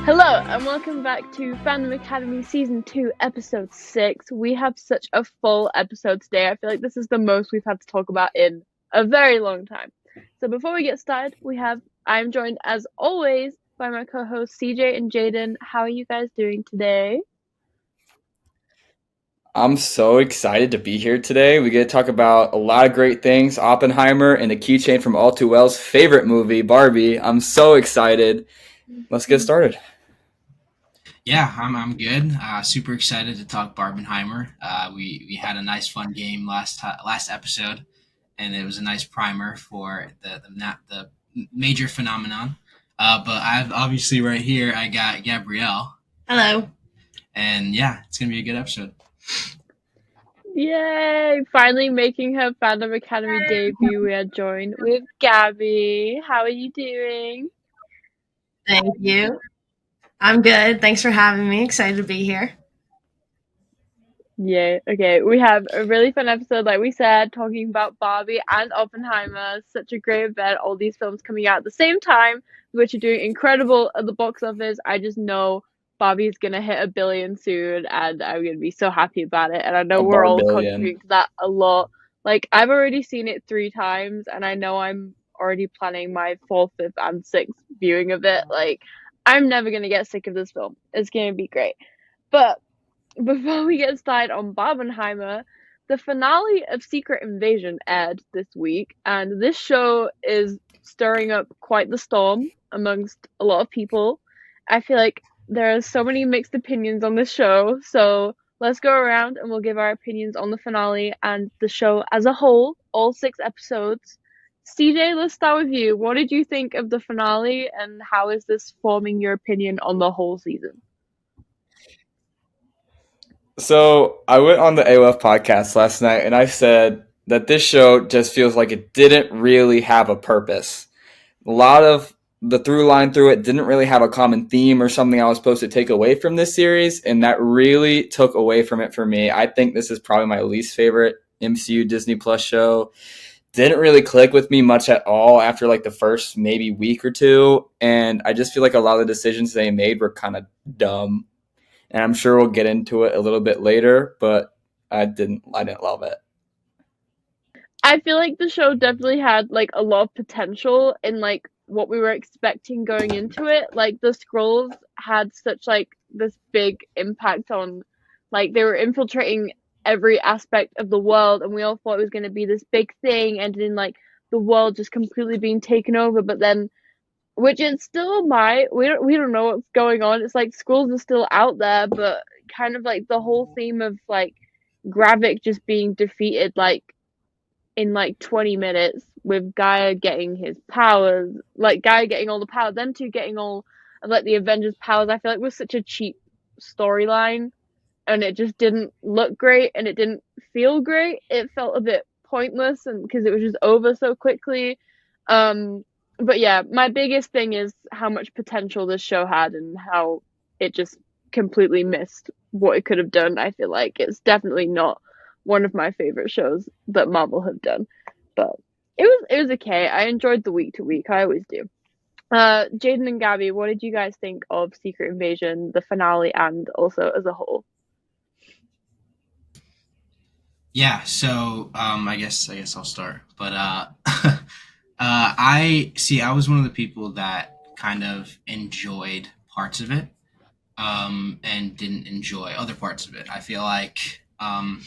Hello and welcome back to Fandom Academy Season 2, Episode 6. We have such a full episode today. I feel like this is the most we've had to talk about in a very long time. So before we get started, I'm joined as always by my co-hosts CJ and Jaden. How are you guys doing today? I'm so excited to be here today. We get to talk about a lot of great things. Oppenheimer and the keychain from All Too Well's favorite movie, Barbie. I'm so excited. Let's get started. Yeah, I'm good. Super excited to talk Barbenheimer. We had a nice fun game last episode, and it was a nice primer for the major phenomenon. But I've obviously right here I got Gabrielle. Hello. And yeah, it's gonna be a good episode. Yay! Finally making her Fandom Academy debut, we are joined with Gabby. How are you doing? Thank you. I'm good. Thanks for having me. Excited to be here. Yeah, okay. We have a really fun episode, like we said, talking about Barbie and Oppenheimer. Such a great event. All these films coming out at the same time, which are doing incredible at the box office. I just know Barbie's gonna hit 1 billion soon, and I'm gonna be so happy about it. And I know A we're all Barbillion. contributing to that a lot. Like, I've already seen it 3 times, and I know I'm already planning my 4th, 5th, and 6th viewing of it. Like, I'm never gonna get sick of this film. It's gonna be great. But before we get started on Barbenheimer, the finale of Secret Invasion aired this week, and this show is stirring up quite the storm amongst a lot of people. I feel like there are so many mixed opinions on this show, so let's go around and we'll give our opinions on the finale and the show as a whole, all 6 episodes. CJ, let's start with you. What did you think of the finale, and how is this forming your opinion on the whole season? So I went on the AOF podcast last night and I said that this show just feels like it didn't really have a purpose. A lot of the through line through it didn't really have a common theme or something I was supposed to take away from this series, and that really took away from it for me. I think this is probably my least favorite MCU Disney Plus show. Didn't really click with me much at all after like the first maybe week or two, and I just feel like a lot of the decisions they made were kind of dumb. And I'm sure we'll get into it a little bit later, but I didn't love it. I feel like the show definitely had like a lot of potential in like what we were expecting going into it. Like the scrolls had such like this big impact on, like, they were infiltrating every aspect of the world, and we all thought it was going to be this big thing, and in like the world just completely being taken over. But then, which it still might, we don't know what's going on. It's like schools are still out there, but kind of like the whole theme of like Gravik just being defeated like in like 20 minutes, with Gaia getting his powers, like Gaia getting all the power, them two getting all of like the Avengers powers. I feel like was such a cheap storyline, and it just didn't look great and it didn't feel great. It felt a bit pointless, and because it was just over so quickly. But yeah, my biggest thing is how much potential this show had and how it just completely missed what it could have done. I feel like it's definitely not one of my favorite shows that Marvel have done, but it was okay. I enjoyed the week to week. I always do. Jaden and Gabby, what did you guys think of Secret Invasion, the finale, and also as a whole? Yeah, so I guess I'll start. But I was one of the people that kind of enjoyed parts of it, and didn't enjoy other parts of it. I feel like I'm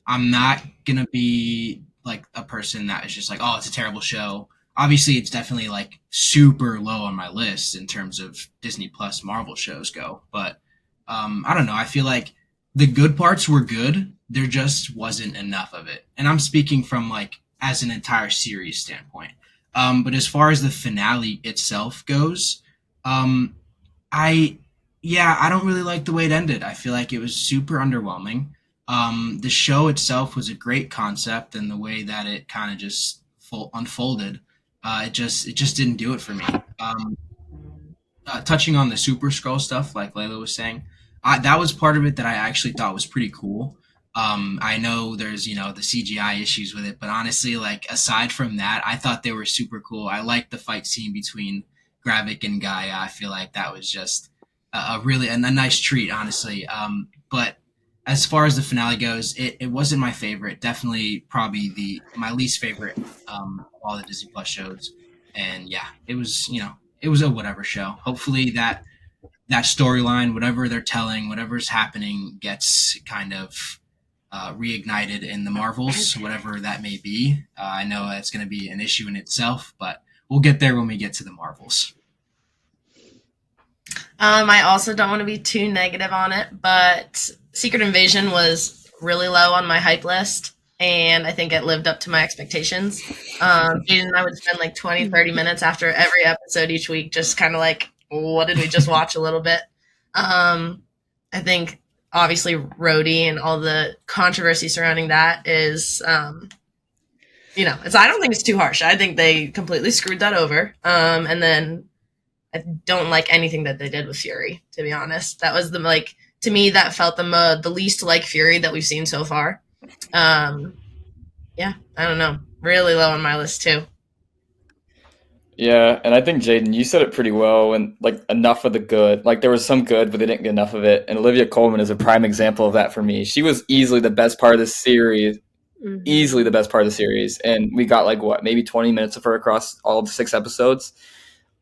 not gonna be like a person that is just like, oh, it's a terrible show. Obviously, it's definitely like super low on my list in terms of Disney Plus Marvel shows go. But I don't know. I feel like the good parts were good. There just wasn't enough of it, and I'm speaking from like as an entire series standpoint. But as far as the finale itself goes, um, I I don't really like the way it ended. I feel like it was super underwhelming. The show itself was a great concept, and the way that it kind of just unfolded, it just didn't do it for me. Touching on the Super Scroll stuff, like Layla was saying, that was part of it that I actually thought was pretty cool. I know there's the CGI issues with it, but honestly, like aside from that, I thought they were super cool. I liked the fight scene between Gravik and Gaia. I feel like that was just a nice treat, honestly. But as far as the finale goes, it wasn't my favorite. Definitely, probably my least favorite of all the Disney Plus shows. And yeah, it was a whatever show. Hopefully that storyline, whatever they're telling, whatever's happening, gets kind of reignited in the Marvels, whatever that may be. I know it's going to be an issue in itself, but we'll get there when we get to the Marvels. I also don't want to be too negative on it, but Secret Invasion was really low on my hype list, and I think it lived up to my expectations. Jaden and I would spend like 20, 30 minutes after every episode each week, just kind of like, what did we just watch a little bit? I think obviously Rhodey and all the controversy surrounding that is, I don't think it's too harsh. I think they completely screwed that over. And then I don't like anything that they did with Fury, to be honest. That was to me, that felt the least like Fury that we've seen so far. Yeah, I don't know. Really low on my list too. Yeah, and I think Jaden, you said it pretty well. And like enough of the good, like there was some good, but they didn't get enough of it. And Olivia Colman is a prime example of that for me. She was easily the best part of the series, easily the best part of the series, and we got like maybe 20 minutes of her across all of the 6 episodes.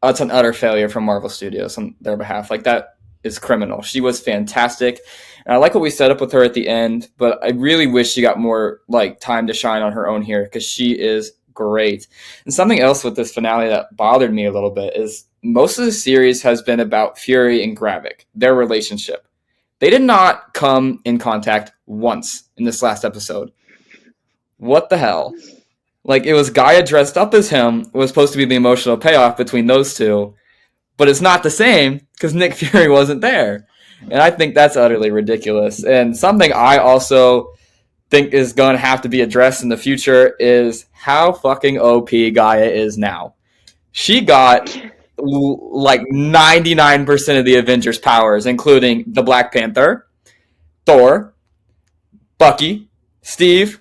That's an utter failure from Marvel Studios on their behalf. Like that is criminal. She was fantastic. And I like what we set up with her at the end, but I really wish she got more like time to shine on her own here because she is great. And something else with this finale that bothered me a little bit is most of the series has been about Fury and Gravik, their relationship. They did not come in contact once in this last episode. What the hell? Like, it was Gaia dressed up as him. It was supposed to be the emotional payoff between those two. But it's not the same because Nick Fury wasn't there. And I think that's utterly ridiculous. And something I also think is going to have to be addressed in the future is how fucking OP Gaia is now. She got like 99% of the Avengers' powers, including the Black Panther, Thor, Bucky, Steve,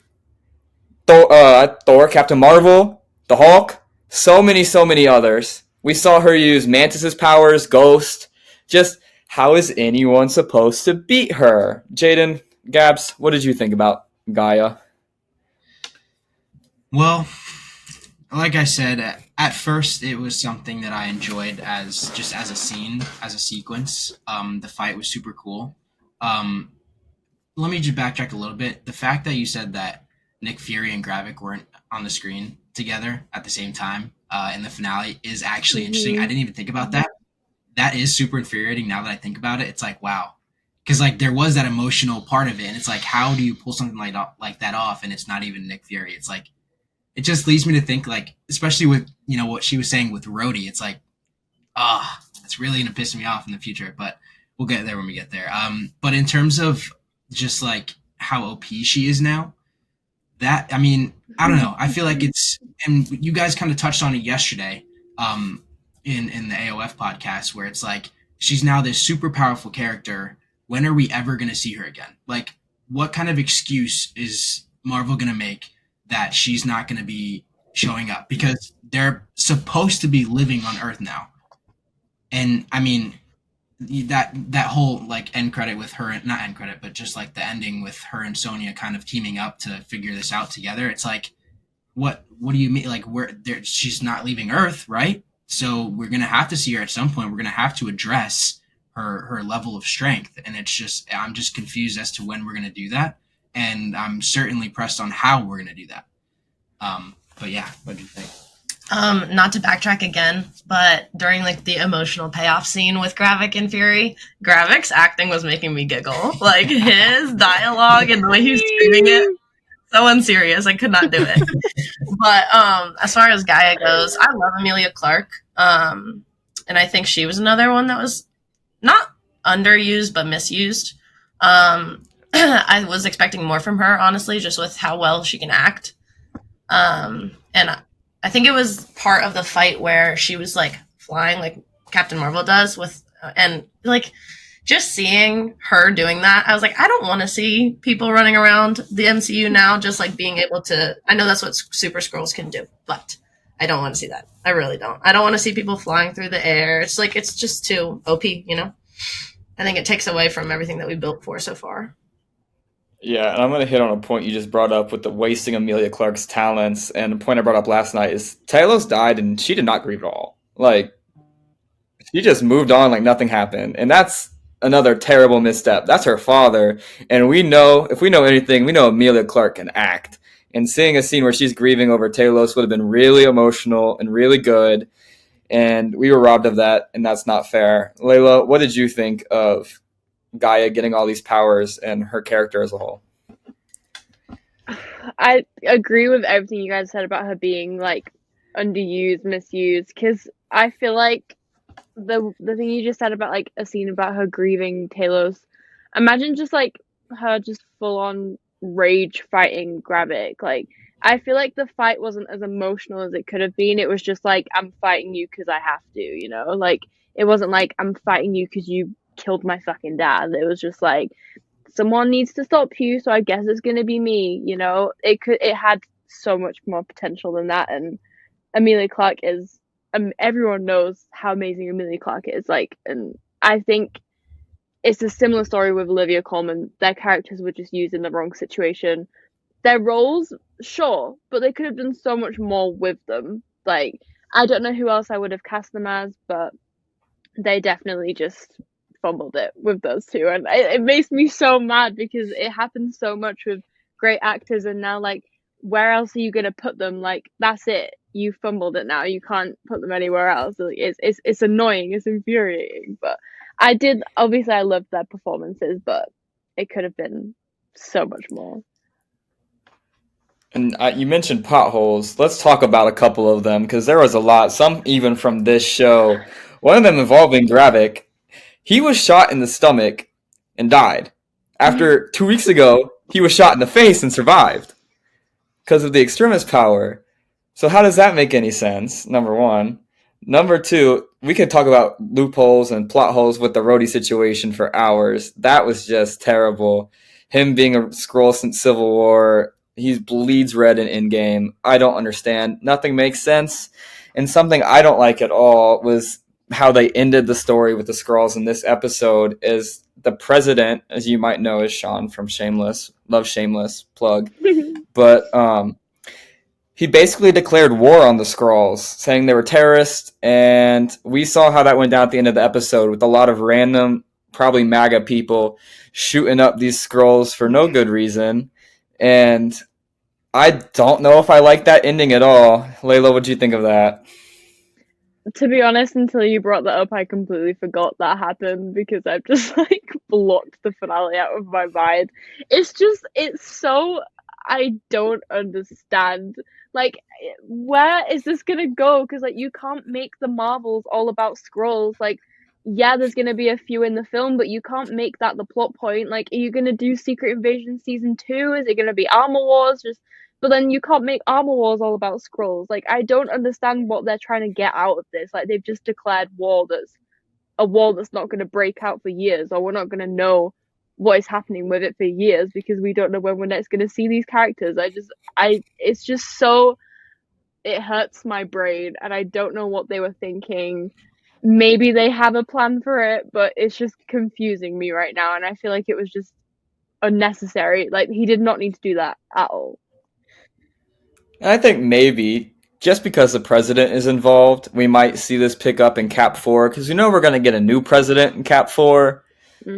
Thor, Captain Marvel, the Hulk, so many others. We saw her use Mantis's powers, Ghost. Just how is anyone supposed to beat her? Jaden, Gabs, what did you think about Gaia? Well, like I said, at first it was something that I enjoyed as a scene, as a sequence. The fight was super cool. Let me just backtrack a little bit. The fact that you said that Nick Fury and Gravik weren't on the screen together at the same time in the finale is actually interesting. I didn't even think about that. That is super infuriating now that I think about it. It's like, wow. Because like there was that emotional part of it, and it's like, how do you pull something like that off and it's not even Nick Fury? It's like, it just leads me to think, like, especially with, what she was saying with Rhodey, it's like, it's really going to piss me off in the future, but we'll get there when we get there. But in terms of just like how OP she is now, that, I mean, I don't know. I feel like it's, and you guys kind of touched on it yesterday in the AOF podcast, where it's like, she's now this super powerful character. When are we ever going to see her again? Like, what kind of excuse is Marvel going to make that she's not going to be showing up? Because they're supposed to be living on Earth now. And I mean, that whole like end credit with her, not end credit, but just like the ending with her and Sonya kind of teaming up to figure this out together. It's like, what do you mean? Like, she's not leaving Earth, right? So we're going to have to see her at some point. We're going to have to address her level of strength. And I'm just confused as to when we're going to do that. And I'm certainly pressed on how we're going to do that. But yeah, what do you think? Not to backtrack again, but during like the emotional payoff scene with Gravik and Fury, Gravik's acting was making me giggle. Like his dialogue and the way he was screaming it, so unserious. I could not do it. But as far as Gaia goes, I love Emilia Clarke. And I think she was another one that was not underused but misused. I was expecting more from her, honestly, just with how well she can act. And I think it was part of the fight where she was like flying like Captain Marvel does with, and like just seeing her doing that, I was like, I don't want to see people running around the MCU now, just like being able to, I know that's what Super Skrulls can do, but I don't want to see that. I really don't. I don't want to see people flying through the air. It's like, it's just too OP, I think it takes away from everything that we built for so far. Yeah, and I'm going to hit on a point you just brought up with the wasting Amelia Clark's talents. And the point I brought up last night is Talos died and she did not grieve at all. Like, she just moved on like nothing happened. And that's another terrible misstep. That's her father. And we know, if we know anything, we know Amelia Clark can act. And seeing a scene where she's grieving over Talos would have been really emotional and really good. And we were robbed of that, and that's not fair. Layla, what did you think of Gaia getting all these powers and her character as a whole? I agree with everything you guys said about her being like underused, misused, because I feel like the thing you just said about like a scene about her grieving Talos, imagine just like her just full on rage fighting Gravik. Like, I feel like the fight wasn't as emotional as it could have been. It was just like, I'm fighting you because I have to, you know? Like, it wasn't like, I'm fighting you because you killed my fucking dad. It was just like, someone needs to stop you, so I guess it's gonna be me, you know? It had so much more potential than that, and Amelia Clark is, everyone knows how amazing Amelia Clark is, like, and I think it's a similar story with Olivia Colman. Their characters were just used in the wrong situation. Their roles, sure, but they could have done so much more with them. Like, I don't know who else I would have cast them as, but they definitely just fumbled it with those two. And it makes me so mad because it happens so much with great actors, and now, like, where else are you going to put them? Like, that's it. You fumbled it now. You can't put them anywhere else. Like, it's annoying. It's infuriating. But obviously I loved their performances, but it could have been so much more. And you mentioned potholes. Let's talk about a couple of them because there was a lot, some even from this show. One of them involving Gravik. He was shot in the stomach and died. After 2 weeks ago, he was shot in the face and survived because of the extremist power. So how does that make any sense? Number one. Number two, we could talk about loopholes and plot holes with the Rhodey situation for hours. That was just terrible. Him being a Skrull since Civil War, he bleeds red in Endgame. I don't understand. Nothing makes sense. And something I don't like at all was how they ended the story with the Skrulls in this episode. Is the president, as you might know, is Sean from Shameless. Love Shameless, plug. But he basically declared war on the Skrulls, saying they were terrorists, and we saw how that went down at the end of the episode with a lot of random, probably MAGA people shooting up these Skrulls for no good reason. And I don't know if I like that ending at all. Layla, what do you think of that? To be honest, until you brought that up, I completely forgot that happened because I've just like blocked the finale out of my mind. It's so, I don't understand. Like, where is this gonna go? Because like, you can't make the Marvels all about Skrulls. Like, yeah, there's gonna be a few in the film, but you can't make that the plot point. Like, are you gonna do Secret Invasion season 2? Is it gonna be Armor Wars? But then you can't make Armor Wars all about Skrulls. Like, I don't understand what they're trying to get out of this. Like, they've just declared war that's a war that's not going to break out for years, or we're not going to know what is happening with it for years because we don't know when we're next going to see these characters. It's just so, it hurts my brain, and I don't know what they were thinking. Maybe they have a plan for it, but it's just confusing me right now, and I feel like it was just unnecessary. Like, he did not need to do that at all. I think maybe just because the president is involved, we might see this pick up in Cap 4 because you know we're going to get a new president in Cap 4.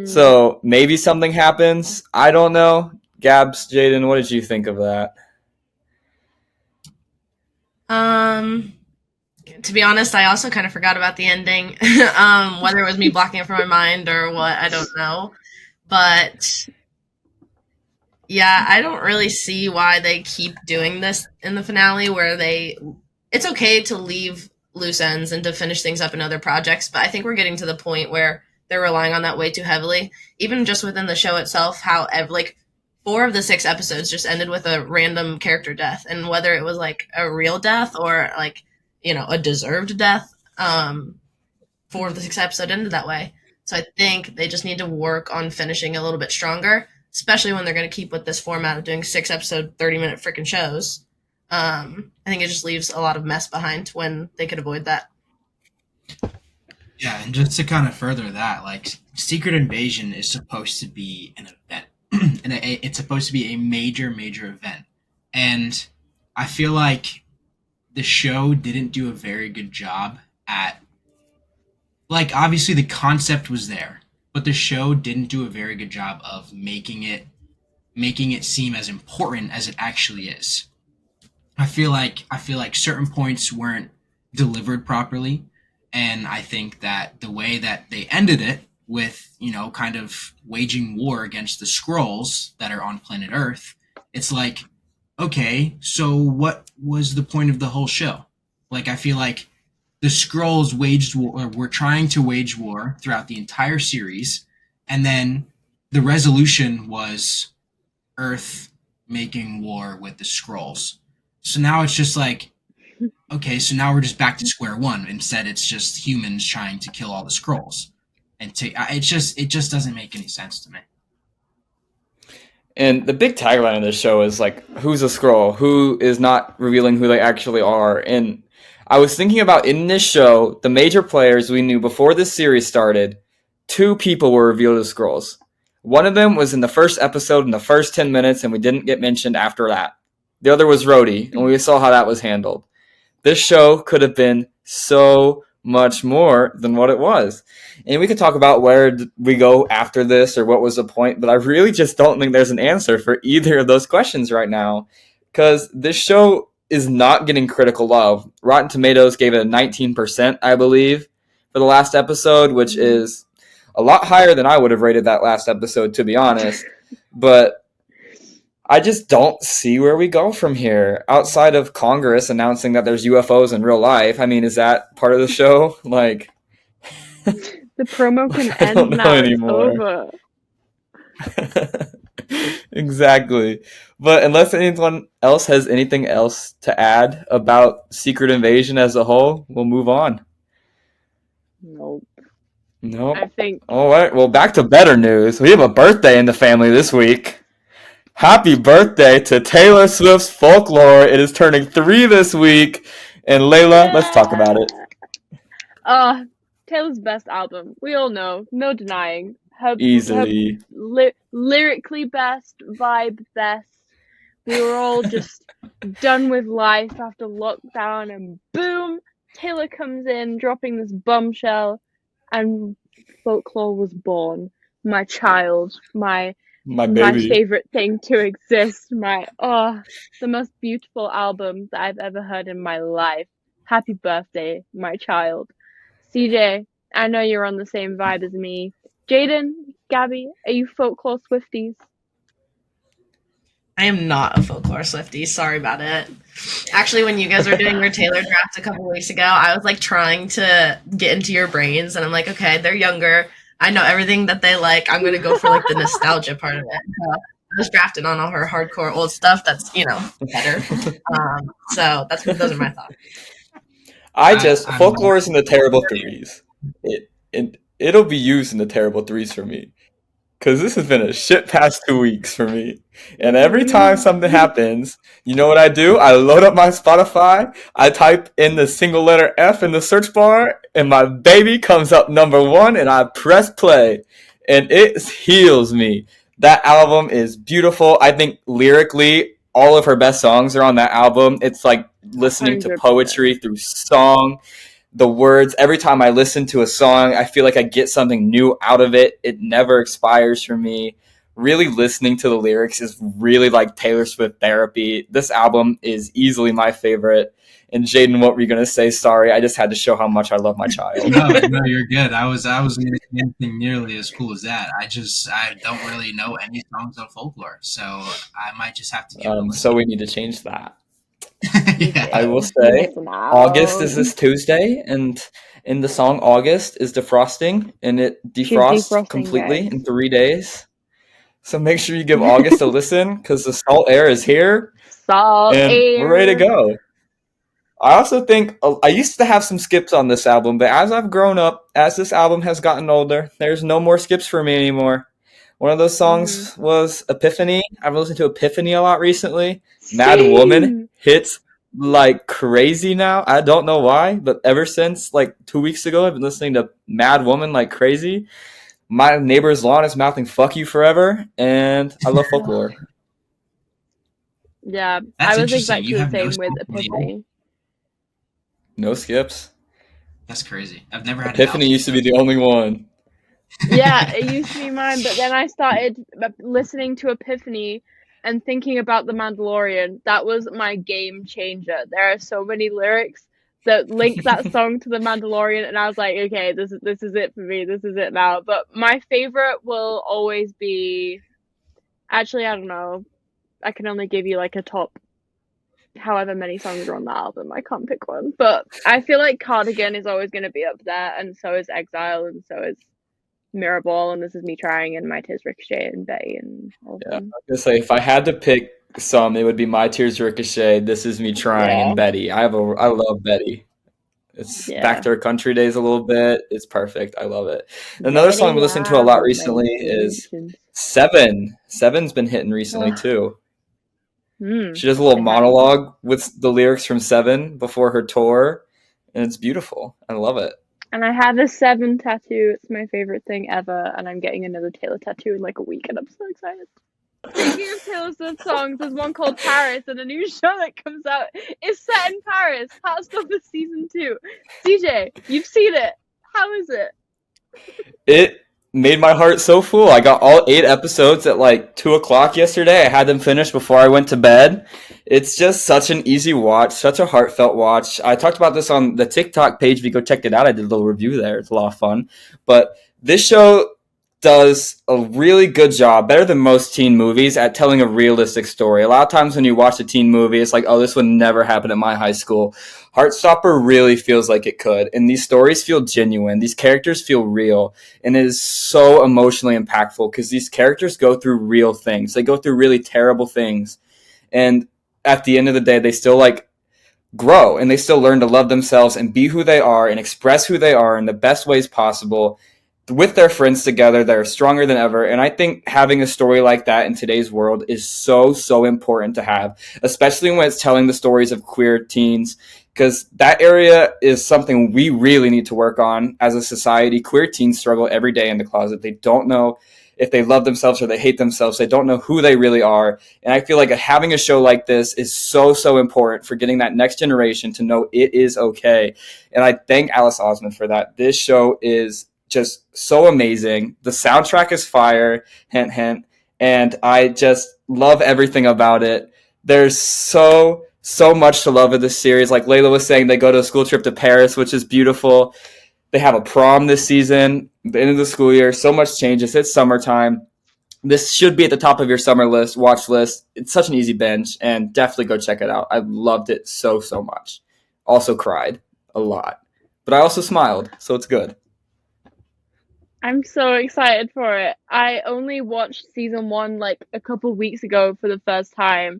So maybe something happens. I don't know. Gabs, Jaden, what did you think of that? To be honest, I also kind of forgot about the ending. Whether it was me blocking it from my mind or what, I don't know. But yeah, I don't really see why they keep doing this in the finale where it's okay to leave loose ends and to finish things up in other projects, but I think we're getting to the point where they're relying on that way too heavily. Even just within the show itself, how like 4 of the 6 episodes just ended with a random character death, and whether it was like a real death or like, you know, a deserved death, 4 of the 6 episodes ended that way. So I think they just need to work on finishing a little bit stronger, especially when they're going to keep with this format of doing 6-episode, 30-minute freaking shows. I think it just leaves a lot of mess behind when they could avoid that. Yeah, and just to kind of further that, like, Secret Invasion is supposed to be an event, and it's supposed to be a major, major event. And I feel like the show didn't do a very good job at, like, obviously the concept was there, but the show didn't do a very good job of making it seem as important as it actually is. I feel like certain points weren't delivered properly, and I think that the way that they ended it with, kind of waging war against the Skrulls that are on planet Earth, it's like, okay, so what was the point of the whole show? Like, I feel like the Skrulls waged war, or were trying to wage war throughout the entire series, and then the resolution was Earth making war with the Skrulls. So now it's just like, okay, so now we're just back to square one. Instead, it's just humans trying to kill all the Skrulls, and it just doesn't make any sense to me. And the big tagline of this show is like, who's a Skrull? Who is not revealing who they actually are? And I was thinking about in this show, the major players we knew before this series started, 2 people were revealed as Skrulls. One of them was in the first episode in the first 10 minutes, and we didn't get mentioned after that. The other was Rhodey, and we saw how that was handled. This show could have been so much more than what it was. And we could talk about where we go after this or what was the point, but I really just don't think there's an answer for either of those questions right now, because this show is not getting critical love. Rotten Tomatoes gave it a 19%, I believe, for the last episode, which is a lot higher than I would have rated that last episode, to be honest. But I just don't see where we go from here outside of Congress announcing that there's UFOs in real life. I mean, is that part of the show? Like, The promo can I don't end know now. It's anymore. over. Exactly. But unless anyone else has anything else to add about Secret Invasion as a whole, we'll move on. Nope. Nope. I think All right. Well, back to better news. We have a birthday in the family this week. Happy birthday to Taylor Swift's Folklore. It is turning 3 this week. And Layla, let's talk about it. Taylor's best album. We all know. No denying. Her Easily. lyrically best, vibe best. We were all just done with life after lockdown, and boom, Taylor comes in, dropping this bombshell, and Folklore was born. My child, my baby. favorite thing to exist. The most beautiful album that I've ever heard in my life. Happy birthday, my child. CJ, I know you're on the same vibe as me. Jaden, Gabby, are you Folklore Swifties? I am not a Folklore Swiftie. Sorry about it. Actually, when you guys were doing your Taylor draft a couple weeks ago, I was like trying to get into your brains, and I'm like, okay, they're younger. I know everything that they like. I'm gonna go for like the nostalgia part of it. I was drafting on all her hardcore old stuff. That's better. So those are my thoughts. Folklore is in the terrible 3s. It'll be used in the terrible 3s for me. Because this has been a shit past 2 weeks for me. And every time something happens, you know what I do? I load up my Spotify, I type in the single letter F in the search bar, and my baby comes up number 1, and I press play. And it heals me. That album is beautiful. I think lyrically, all of her best songs are on that album. It's like listening to 100%. poetry through song. The words, every time I listen to a song, I feel like I get something new out of it. It never expires for me. Really listening to the lyrics is really like Taylor Swift therapy. This album is easily my favorite. And Jaden, what were you going to say? Sorry, I just had to show how much I love my child. No, you're good. I wasn't going to say anything nearly as cool as that. I don't really know any songs of Folklore, so I might just have to give it a listen. So we need to change that. Yeah. I will say August is this Tuesday, and in the song August is defrosting, and it defrosts defrosting, completely guys. in 3 days. So make sure you give August a listen, because the salt air is here, Salt and air. we're ready to go. I also think I used to have some skips on this album, but as I've grown up, as this album has gotten older, there's no more skips for me anymore. One of those songs was Epiphany. I've listened to Epiphany a lot recently. Mad Woman hits like crazy now. I don't know why, but ever since like 2 weeks ago, I've been listening to Mad Woman like crazy. My neighbor's lawn is mouthing "fuck you forever," and I love Folklore. Yeah, That's I was interesting. exactly You the have no same with songs on the album? Epiphany. No skips. That's crazy. I've never had an Epiphany album. used to be the only one. Yeah, it used to be mine, but then I started listening to Epiphany and thinking about The Mandalorian. That was my game changer. There are so many lyrics that link that song to The Mandalorian, and I was like, okay, this is it for me. This is it now. But my favorite will always be, actually, I don't know. I can only give you like a top however many songs are on the album. I can't pick one, but I feel like Cardigan is always going to be up there, and so is Exile, and so is Mirrorball, and This Is Me Trying, and My Tears Ricochet, and Betty, and all of Yeah, I them. was gonna say if I had to pick some, it would be My Tears Ricochet, This Is Me Trying, Yeah, and Betty. I love Betty. It's back yeah. to her country days a little bit. It's perfect. I love it. Another song Betty, I've been listening to a I lot will recently make is solutions. Seven. Seven's been hitting recently Ugh. too. Hmm. She does a little I haven't. monologue with the lyrics from Seven before her tour, and it's beautiful. I love it. And I have a 7 tattoo. It's my favorite thing ever, and I'm getting another Taylor tattoo in like a week, and I'm so excited. Speaking of Taylor Swift songs, there's one called Paris, and a new show that comes out is set in Paris. Heartstopper season 2. CJ, you've seen it. How is it? It made my heart so full. I got all 8 episodes at like 2:00 yesterday. I had them finished before I went to bed. It's just such an easy watch, such a heartfelt watch. I talked about this on the TikTok page. If you go check it out, I did a little review there. It's a lot of fun. But this show does a really good job, better than most teen movies, at telling a realistic story. A lot of times when you watch a teen movie, it's like, oh, this would never happen at my high school. Heartstopper really feels like it could, and these stories feel genuine. These characters feel real, and it is so emotionally impactful because these characters go through real things. They go through really terrible things, and at the end of the day, they still like grow, and they still learn to love themselves and be who they are and express who they are in the best ways possible with their friends together. They're stronger than ever. And I think having a story like that in today's world is so important to have, especially when it's telling the stories of queer teens, because that area is something we really need to work on as a society. Queer teens struggle every day in the closet. They don't know if they love themselves or they hate themselves. They don't know who they really are. And I feel like having a show like this is so important for getting that next generation to know it is okay. And I thank Alice Osmond for that. This show is just so amazing. The soundtrack is fire, hint, hint. And I just love everything about it. There's so much to love in this series. Like Layla was saying, they go to a school trip to Paris, which is beautiful. They have a prom this season, the end of the school year. So much changes. It's summertime. This should be at the top of your summer list, watch list. It's such an easy binge, and definitely go check it out. I loved it so much. Also cried a lot, but I also smiled, so it's good. I'm so excited for it. I only watched season 1 like a couple weeks ago for the first time,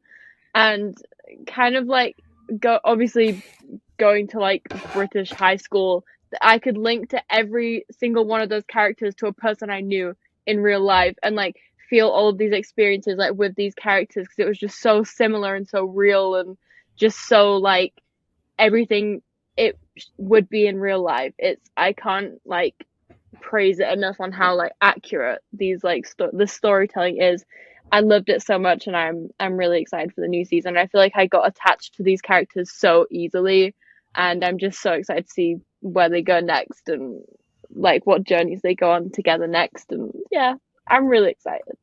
and kind of like obviously going to like British high school, I could link to every single one of those characters to a person I knew in real life, and like feel all of these experiences like with these characters, because it was just so similar and so real, and just so like everything it would be in real life. I can't like praise it enough on how like accurate these like the storytelling is. I loved it so much, and I'm really excited for the new season. I feel like I got attached to these characters so easily, and I'm just so excited to see where they go next, and like what journeys they go on together next. And yeah, I'm really excited.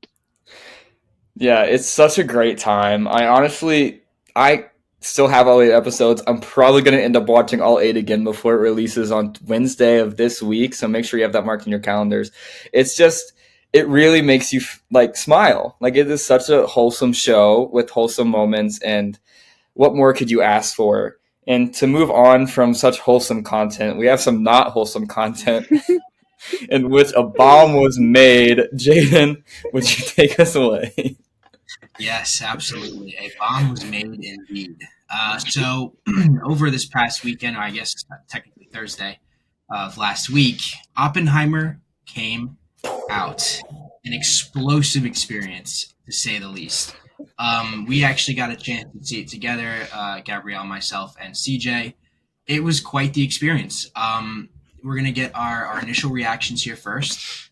Yeah, it's such a great time. I still have all 8 episodes. I'm probably going to end up watching all 8 again before it releases on Wednesday of this week. So make sure you have that marked in your calendars. It's just, it really makes you like smile. Like it is such a wholesome show with wholesome moments. And what more could you ask for? And to move on from such wholesome content, we have some not wholesome content in which a bomb was made. Jaden, would you take us away? Yes, absolutely. A bomb was made indeed. So over this past weekend, or I guess technically Thursday of last week, Oppenheimer came out. An explosive experience, to say the least. We actually got a chance to see it together, Gabrielle, myself, and CJ. It was quite the experience. we're gonna get our initial reactions here first.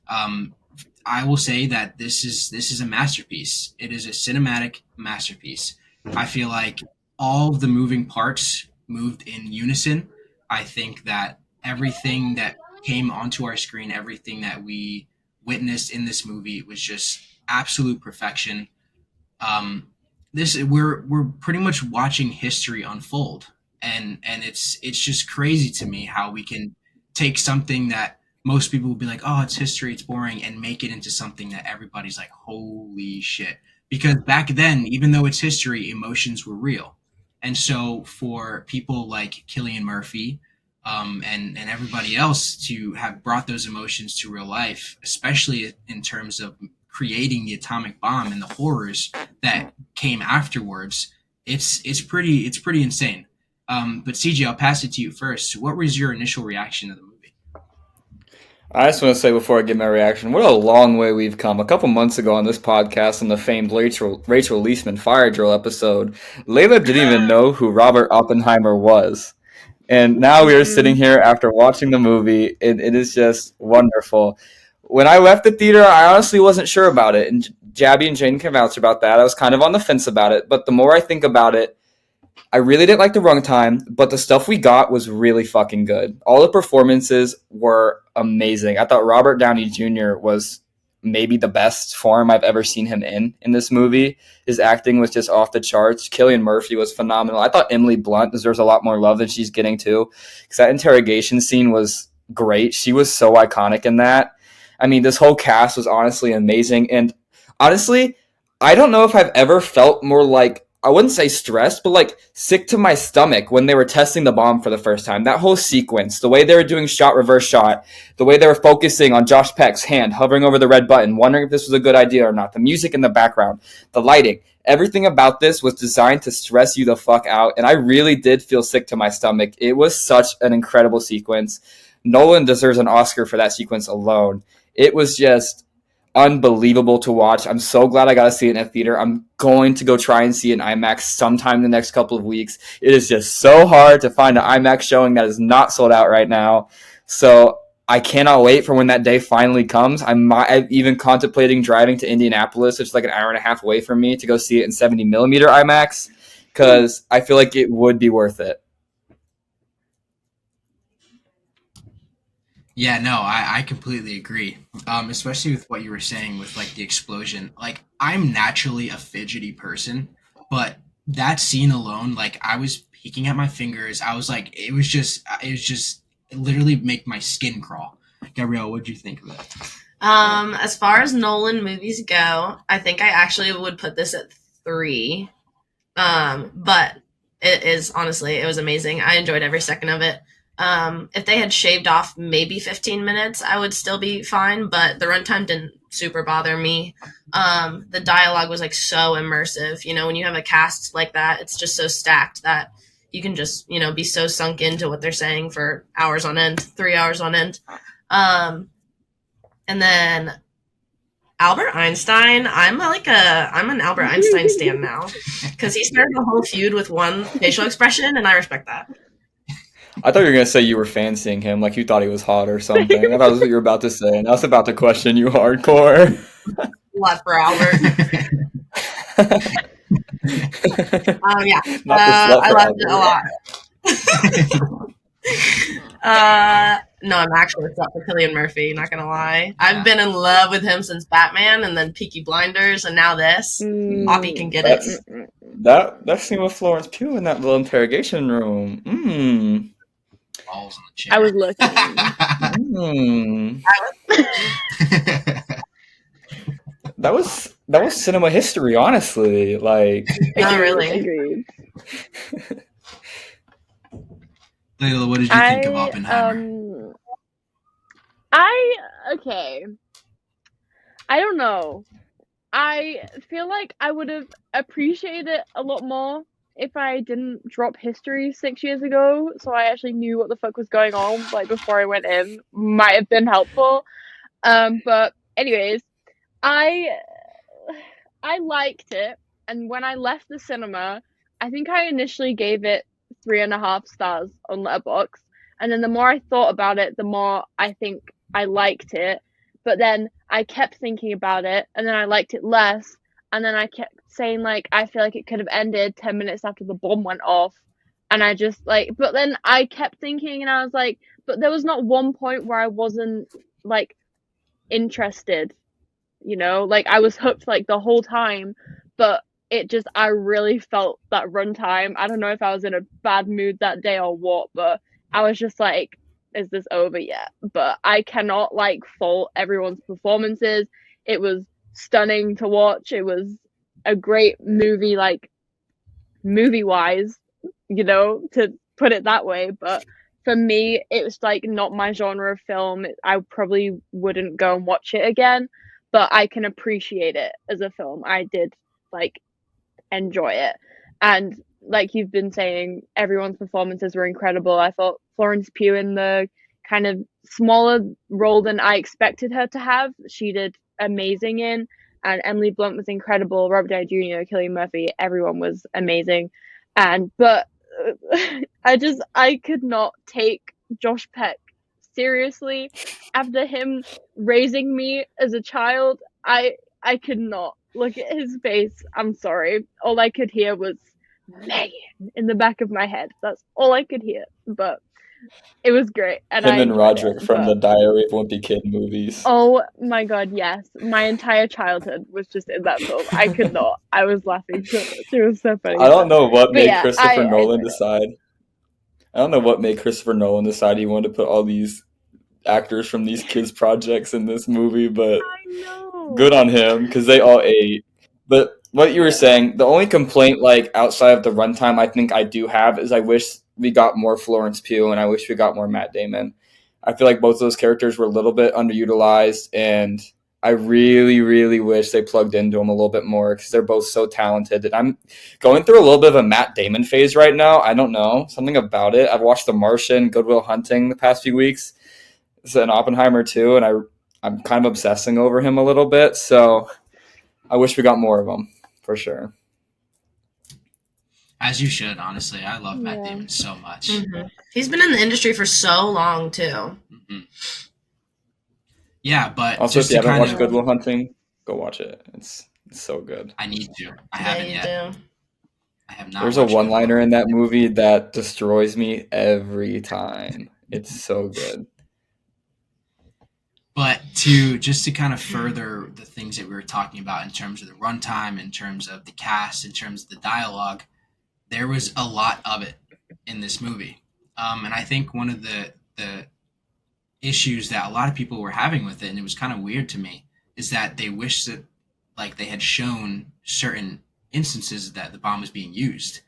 I will say that this is a masterpiece. It is a cinematic masterpiece. I feel like all of the moving parts moved in unison. I think that everything that came onto our screen, everything that we witnessed in this movie was just absolute perfection. We're pretty much watching history unfold, and it's just crazy to me how we can take something that most people would be like, oh, it's history, it's boring, and make it into something that everybody's like, holy shit. Because back then, even though it's history, emotions were real. And so for people like Killian Murphy, and everybody else to have brought those emotions to real life, especially in terms of creating the atomic bomb and the horrors that came afterwards, it's pretty insane. But CJ, I'll pass it to you first. What was your initial reaction to the movie? I just want to say before I give my reaction, what a long way we've come. A couple months ago on this podcast, on the famed Rachel Leisman fire drill episode, Layla didn't even know who Robert Oppenheimer was. And now we are sitting here after watching the movie, and it is just wonderful. When I left the theater, I honestly wasn't sure about it, and Jabby and Jane can vouch about that. I was kind of on the fence about it, but the more I think about it, I really didn't like the runtime, but the stuff we got was really fucking good. All the performances were amazing. I thought Robert Downey Jr. was maybe the best form I've ever seen him in this movie. His acting was just off the charts. Cillian Murphy was phenomenal. I thought Emily Blunt deserves a lot more love than she's getting too, because that interrogation scene was great. She was so iconic in that. I mean, this whole cast was honestly amazing. And honestly, I don't know if I've ever felt more like, I wouldn't say stressed, but like sick to my stomach when they were testing the bomb for the first time. That whole sequence, the way they were doing shot, reverse shot, the way they were focusing on Josh Peck's hand, hovering over the red button, wondering if this was a good idea or not, the music in the background, the lighting, everything about this was designed to stress you the fuck out. And I really did feel sick to my stomach. It was such an incredible sequence. Nolan deserves an Oscar for that sequence alone. It was just unbelievable to watch. I'm so glad I got to see it in a theater. I'm going to go try and see it in IMAX sometime in the next couple of weeks. It is just so hard to find an IMAX showing that is not sold out right now. So I cannot wait for when that day finally comes. I'm even contemplating driving to Indianapolis, which is like an hour and a half away from me, to go see it in 70 millimeter IMAX, because I feel like it would be worth it. Yeah, no, I completely agree. Especially with what you were saying with like the explosion. Like I'm naturally a fidgety person, but that scene alone, like I was peeking at my fingers. I was like, it literally make my skin crawl. Gabrielle, what'd you think of it? As far as Nolan movies go, I think I actually would put this at 3. But it was amazing. I enjoyed every second of it. If they had shaved off maybe 15 minutes, I would still be fine, but the runtime didn't super bother me. The dialogue was like so immersive. You know, when you have a cast like that, it's just so stacked that you can just, be so sunk into what they're saying for hours on end, 3 hours on end. And then Albert Einstein, I'm an Albert Einstein stan now, because he started a whole feud with one facial expression, and I respect that. I thought you were going to say you were fancying him, like you thought he was hot or something. I thought that was what you were about to say, and I was about to question you hardcore. What for Albert? Yeah. I loved it a lot. No, I'm actually a slut for Cillian Murphy, not gonna lie. I've been in love with him since Batman, and then Peaky Blinders, and now this. Poppy can get it. That scene with Florence Pugh in that little interrogation room. Balls on the chair. I was looking. That was cinema history, honestly. Like, Not really. Agreed. Layla, what did you think of Oppenheimer? Okay. I don't know. I feel like I would have appreciated it a lot more if I didn't drop history 6 years ago, so I actually knew what the fuck was going on, like, before I went in. Might have been helpful. But anyways, I liked it, and when I left the cinema, I think I initially gave it 3.5 stars on Letterboxd. And then the more I thought about it, the more I think I liked it. But then I kept thinking about it, and then I liked it less. And then I kept saying, like, I feel like it could have ended 10 minutes after the bomb went off. And I just, like, but then I kept thinking, and I was like, but there was not one point where I wasn't, like, interested, you know? Like, I was hooked, like, the whole time. But I really felt that runtime. I don't know if I was in a bad mood that day or what, but I was just like, is this over yet? But I cannot, like, fault everyone's performances. It was stunning to watch. It was a great movie, like, movie-wise, you know, to put it that way. But for me, it was, like, not my genre of film. I probably wouldn't go and watch it again, but I can appreciate it as a film. I did, like, enjoy it. And like you've been saying, everyone's performances were incredible. I thought Florence Pugh, in the kind of smaller role than I expected her to have, she did amazing in. And Emily Blunt was incredible. Robert Downey Jr., Cillian Murphy, everyone was amazing. But I could not take Josh Peck seriously after him raising me as a child. I could not look at his face. I'm sorry. All I could hear was Megan in the back of my head. That's all I could hear. But it was great. And Him I and enjoyed Roderick it, from but... the Diary of Wimpy Kid movies. Oh my god, yes. My entire childhood was just in that film. I could not. I was laughing so much. It was so funny. I don't know what But made yeah, Christopher I Nolan enjoyed it. decide. I don't know what made Christopher Nolan decide he wanted to put all these actors from these kids' projects in this movie, but I know. good on him because they all ate. But what you were Yeah. saying, the only complaint, like, outside of the runtime, I think I do have is I wish we got more Florence Pugh and I wish we got more Matt Damon. I feel like both of those characters were a little bit underutilized, and I really, really wish they plugged into them a little bit more because they're both so talented. And I'm going through a little bit of a Matt Damon phase right now. I don't know, something about it. I've watched The Martian, Good Will Hunting the past few weeks, and Oppenheimer too, and I'm kind of obsessing over him a little bit. So I wish we got more of him for sure. As you should, honestly. I love Matt Yeah. Damon so much. Mm-hmm. He's been in the industry for so long too. Mm-hmm. Yeah, but Also, if just you to haven't kind watched of, Good Will Hunting, go watch it. It's so good. I need to. I Yeah, haven't you yet. do. I have not. There's a watched Good Will one-liner in Hunting. that movie that destroys me every time. It's so good. But just to kind of further the things that we were talking about in terms of the runtime, in terms of the cast, in terms of the dialogue, there was a lot of it in this movie. And I think one of the issues that a lot of people were having with it, and it was kind of weird to me, is that they wish that, like, they had shown certain instances that the bomb was being used.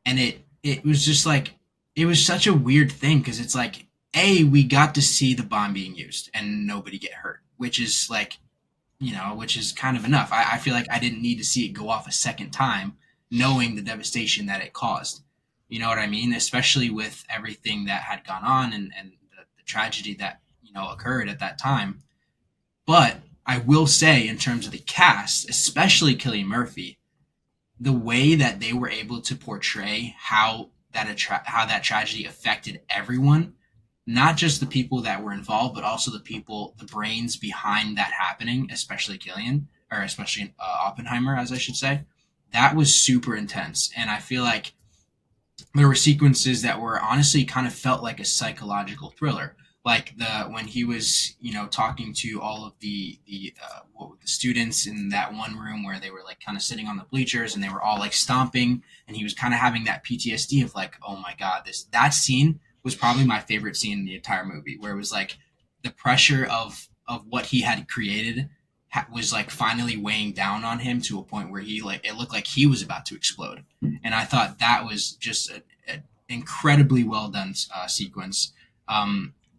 And it was just like, it was such a weird thing because it's like, we got to see the bomb being used and nobody get hurt, which is like, which is kind of enough. I feel like I didn't need to see it go off a second time, knowing the devastation that it caused. You know what I mean? Especially with everything that had gone on and the tragedy that, occurred at that time. But I will say, in terms of the cast, especially Cillian Murphy, the way that they were able to portray how that tragedy affected everyone, not just the people that were involved, but also the brains behind that happening, especially Oppenheimer, as I should say, that was super intense. And I feel like there were sequences that were honestly kind of felt like a psychological thriller. Like when he was, talking to all of the students in that one room where they were like kind of sitting on the bleachers and they were all like stomping, and he was kind of having that PTSD of like, oh my God, that scene was probably my favorite scene in the entire movie, where it was like the pressure of what he had created was like finally weighing down on him to a point where it looked like he was about to explode. And I thought that was just an incredibly well done sequence.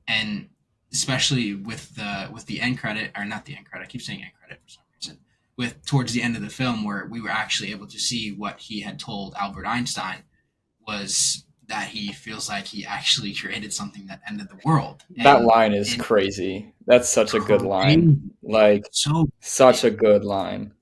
And especially with the end credit, or not the end credit, I keep saying end credit for some reason, towards the end of the film, where we were actually able to see what he had told Albert Einstein, was that he feels like he actually created something that ended the world. That line is crazy. That's such a good line. Like, such a good line.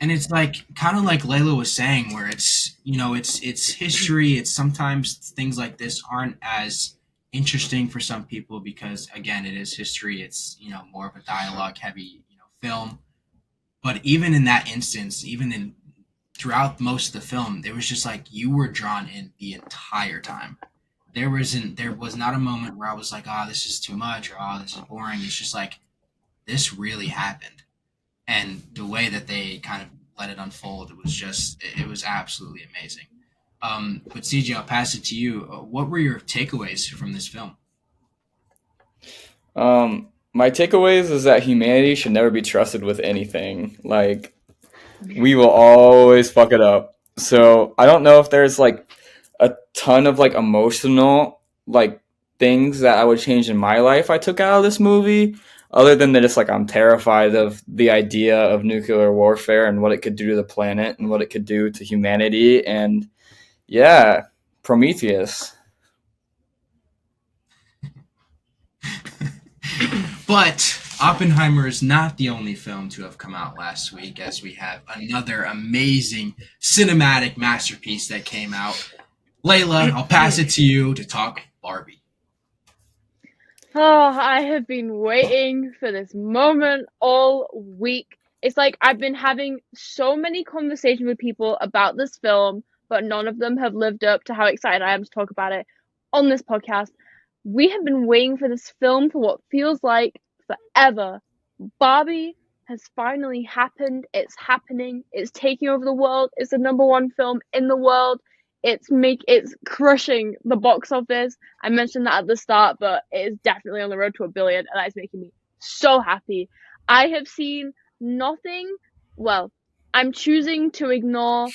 And it's like, kind of like Layla was saying, where it's, it's history. It's sometimes things like this aren't as interesting for some people because, again, it is history. It's, more of a dialogue heavy, film. But even in that instance, even in throughout most of the film, it was just like you were drawn in the entire time. There was not a moment where I was like, oh, this is too much, or oh, this is boring. It's just like this really happened, and the way that they kind of let it unfold, it was absolutely amazing. But CJ, I'll pass it to you. What were your takeaways from this film? My takeaways is that humanity should never be trusted with anything. Like, we will always fuck it up. So I don't know if there's like a ton of like emotional like things that I would change in my life I took out of this movie, other than that just like I'm terrified of the idea of nuclear warfare and what it could do to the planet and what it could do to humanity. And yeah, Prometheus. But Oppenheimer is not the only film to have come out last week, as we have another amazing cinematic masterpiece that came out. Layla, I'll pass it to you to talk Barbie. Oh, I have been waiting for this moment all week. It's like I've been having so many conversations with people about this film, but none of them have lived up to how excited I am to talk about it on this podcast. We have been waiting for this film for what feels like forever. Barbie has finally happened. It's happening. It's taking over the world. It's the number one film in the world. It's crushing the box office. I mentioned that at the start, but it is definitely on the road to $1 billion, and that is making me so happy. I have seen nothing. Well, I'm choosing to ignore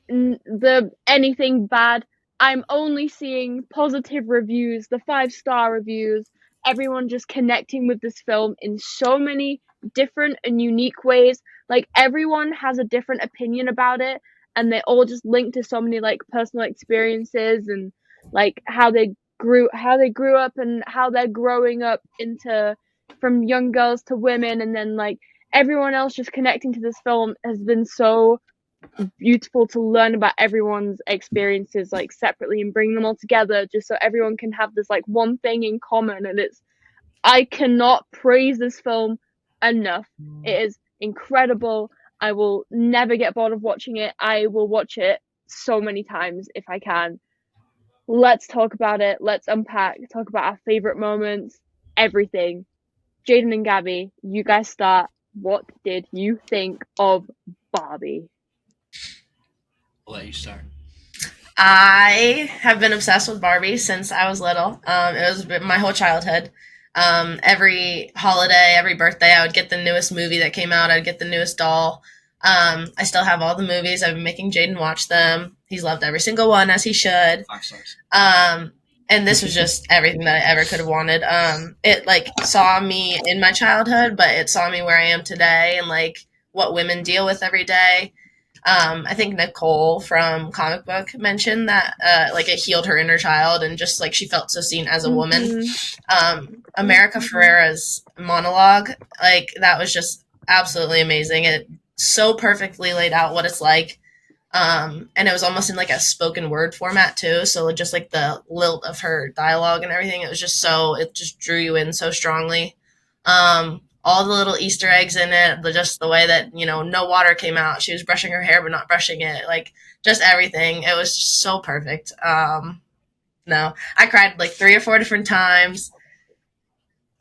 anything bad. I'm only seeing positive reviews, the 5-star reviews, everyone just connecting with this film in so many different and unique ways. Like, everyone has a different opinion about it, and they all just link to so many like personal experiences and like how they grew up and how they're growing up into from young girls to women, and then like everyone else just connecting to this film has been so beautiful to learn about everyone's experiences like separately and bring them all together just so everyone can have this like one thing in common. And I cannot praise this film enough. It is incredible. I will never get bored of watching it. I will watch it so many times if I can. Let's talk about it. Let's unpack, talk about our favorite moments, everything. Jaden and Gabby, you guys start. What did you think of Barbie? I'll let you start. I have been obsessed with Barbie since I was little. It was my whole childhood. Every holiday, every birthday, I would get the newest movie that came out. I'd get the newest doll. I still have all the movies. I've been making Jaden watch them. He's loved every single one, as he should. 5 stars. And this was just everything that I ever could have wanted. It like saw me in my childhood, but it saw me where I am today and like what women deal with every day. I think Nicole from Comic Book mentioned that like it healed her inner child and just like she felt so seen as a woman. America Ferrera's monologue, like that was just absolutely amazing. It so perfectly laid out what it's like. And it was almost in like a spoken word format too. So just like the lilt of her dialogue and everything, it just drew you in so strongly. All the little Easter eggs in it, just the way that, no water came out. She was brushing her hair, but not brushing it. Like just everything. It was just so perfect. No, I cried like 3 or 4 different times.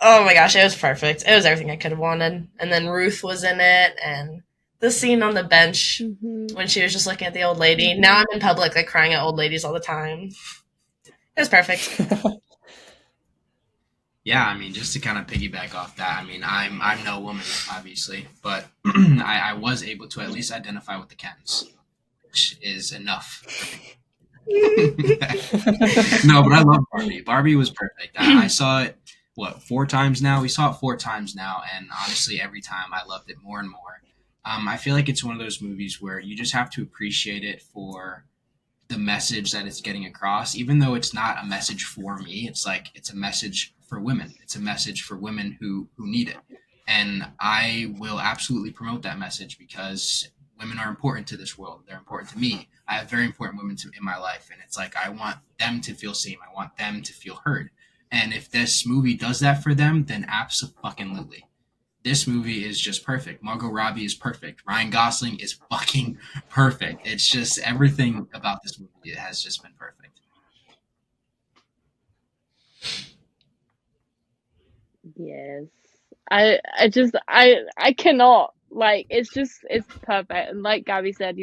Oh my gosh, it was perfect. It was everything I could have wanted. And then Ruth was in it, and the scene on the bench when she was just looking at the old lady. Now I'm in public, like crying at old ladies all the time. It was perfect. Yeah, I mean, just to kind of piggyback off that, I mean, I'm no woman, obviously, but I was able to at least identify with the Kens, which is enough. No, but I love Barbie. Barbie was perfect. I saw it, 4 times now? We saw it 4 times now, and honestly, every time I loved it more and more. I feel like it's one of those movies where you just have to appreciate it for the message that it's getting across, even though it's not a message for me. It's like it's a message for women. It's a message for women who need it. And I will absolutely promote that message because women are important to this world. They're important to me. I have very important women in my life, and it's like I want them to feel seen. I want them to feel heard. And if this movie does that for them, then absolutely. This movie is just perfect. Margot Robbie is perfect. Ryan Gosling is fucking perfect. It's just everything about this movie has just been perfect. Yes. I cannot, like, it's perfect. And like Gabby said,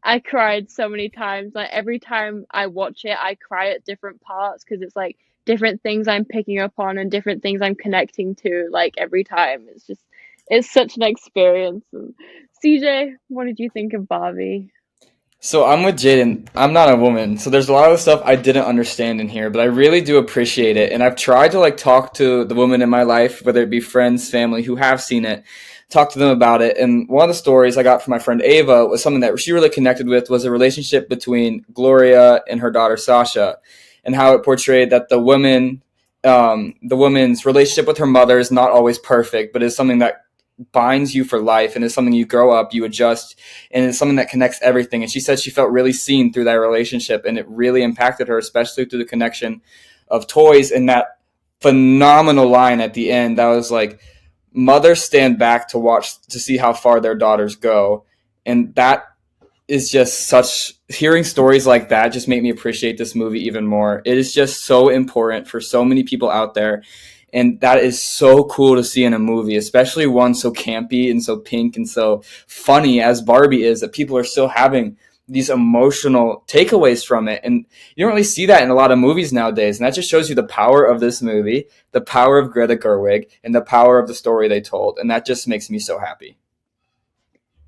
I cried so many times. Like every time I watch it, I cry at different parts because it's like different things I'm picking up on and different things I'm connecting to. Like every time, it's such an experience. And CJ, what did you think of Barbie? So I'm with Jaden. I'm not a woman, so there's a lot of the stuff I didn't understand in here, but I really do appreciate it. And I've tried to like talk to the women in my life, whether it be friends, family who have seen it, talk to them about it. And one of the stories I got from my friend Ava was something that she really connected with, was a relationship between Gloria and her daughter Sasha, and how it portrayed that the woman's relationship with her mother is not always perfect, but is something that binds you for life, and is something you grow up, you adjust, and it's something that connects everything. And she said she felt really seen through that relationship, and it really impacted her, especially through the connection of toys. And that phenomenal line at the end that was like, mothers stand back to see how far their daughters go. And that is just hearing stories like that just make me appreciate this movie even more. It is just so important for so many people out there. And that is so cool to see in a movie, especially one so campy and so pink and so funny as Barbie is, that people are still having these emotional takeaways from it. And you don't really see that in a lot of movies nowadays. And that just shows you the power of this movie, the power of Greta Gerwig, and the power of the story they told. And that just makes me so happy.